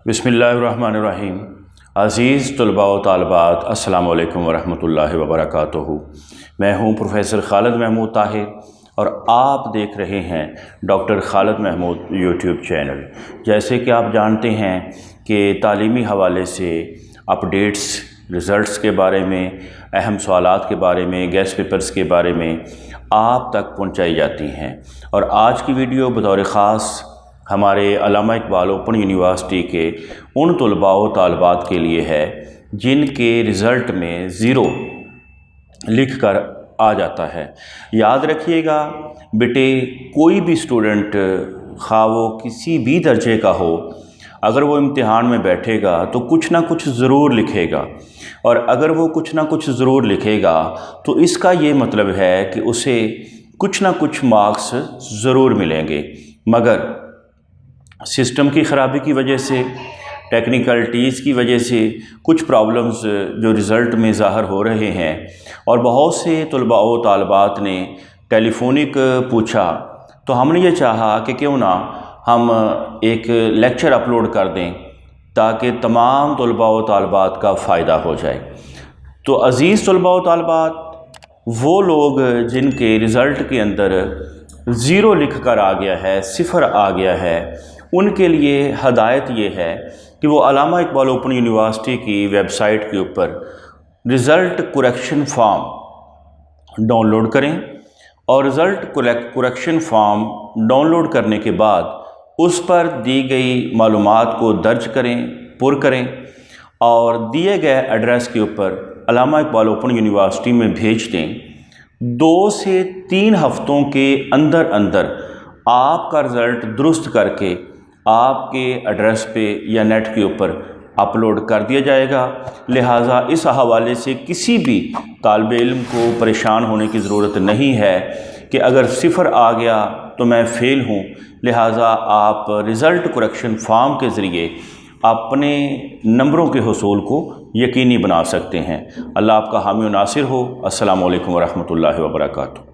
बिस्मिल्लाहिर्रहमानिर्रहीम। अज़ीज़ तलबा व तालिबात, अस्सलामु अलैकुम वरहमतुल्लाहि वबरकातुहू। मैं हूँ प्रोफ़ेसर खालिद महमूद ताहिर और आप देख रहे हैं doctor Khalid Mahmood YouTube channel. जैसे कि आप जानते हैं कि तालीमी हवाले से अपडेट्स, रिज़ल्ट्स के बारे में, अहम सवालात के बारे में, गेस्ट पेपर्स के बारे में आप तक पहुँचाई जाती हैं। और आज की वीडियो बतौर ख़ास हमारे अल्लामा इकबाल ओपन यूनिवर्सिटी के उन तलबा व तालिबात के लिए है जिनके रिज़ल्ट में ज़ीरो लिख कर आ जाता है। याद रखिएगा बेटे, कोई भी स्टूडेंट खा वो किसी भी दर्जे का हो, अगर वो इम्तिहान में बैठेगा तो कुछ ना कुछ ज़रूर लिखेगा, और अगर वो कुछ ना कुछ ज़रूर लिखेगा तो इसका ये मतलब है कि उसे कुछ ना कुछ मार्क्स ज़रूर मिलेंगे। मगर सिस्टम की ख़राबी की वजह से, टेक्निकलिटीज़ की वजह से कुछ प्रॉब्लम्स जो रिज़ल्ट में ज़ाहिर हो रहे हैं, और बहुत से तलबा व तालिबात ने टेलीफोनिक पूछा, तो हमने ये चाहा कि क्यों ना हम एक लेक्चर अपलोड कर दें ताकि तमाम तलबा व तालिबात का फ़ायदा हो जाए। तो अज़ीज़ तलबा व तालिबात, वो लोग जिनके रिज़ल्ट के अंदर ज़ीरो लिख कर आ गया है, सिफ़र आ गया है, उनके लिए हदायत ये है कि वो अल्लामा इकबाल ओपन यूनिवर्सिटी की वेबसाइट के ऊपर रिज़ल्ट करेक्शन फॉर्म डाउनलोड करें, और रिज़ल्ट करेक्शन फॉर्म डाउनलोड करने के बाद उस पर दी गई मालूमात को दर्ज करें, पुर करें, और दिए गए एड्रेस के ऊपर अल्लामा इकबाल ओपन यूनिवर्सिटी में भेज दें। 2 से 3 हफ्तों के अंदर अंदर आपका रिज़ल्ट दुरुस्त करके आपके एड्रेस पे या नेट के ऊपर अपलोड कर दिया जाएगा। लिहाजा इस हवाले से किसी भी तालिब इल्म को परेशान होने की ज़रूरत नहीं है कि अगर सिफ़र आ गया तो मैं फ़ेल हूँ। लिहाजा आप रिज़ल्ट करेक्शन फॉर्म के ज़रिए अपने नंबरों के हुसूल को यकीनी बना सकते हैं। अल्लाह आपका हामी व नासिर हो। अस्सलामु अलैकुम वरहमतुल्लाहि वबरकातुहू।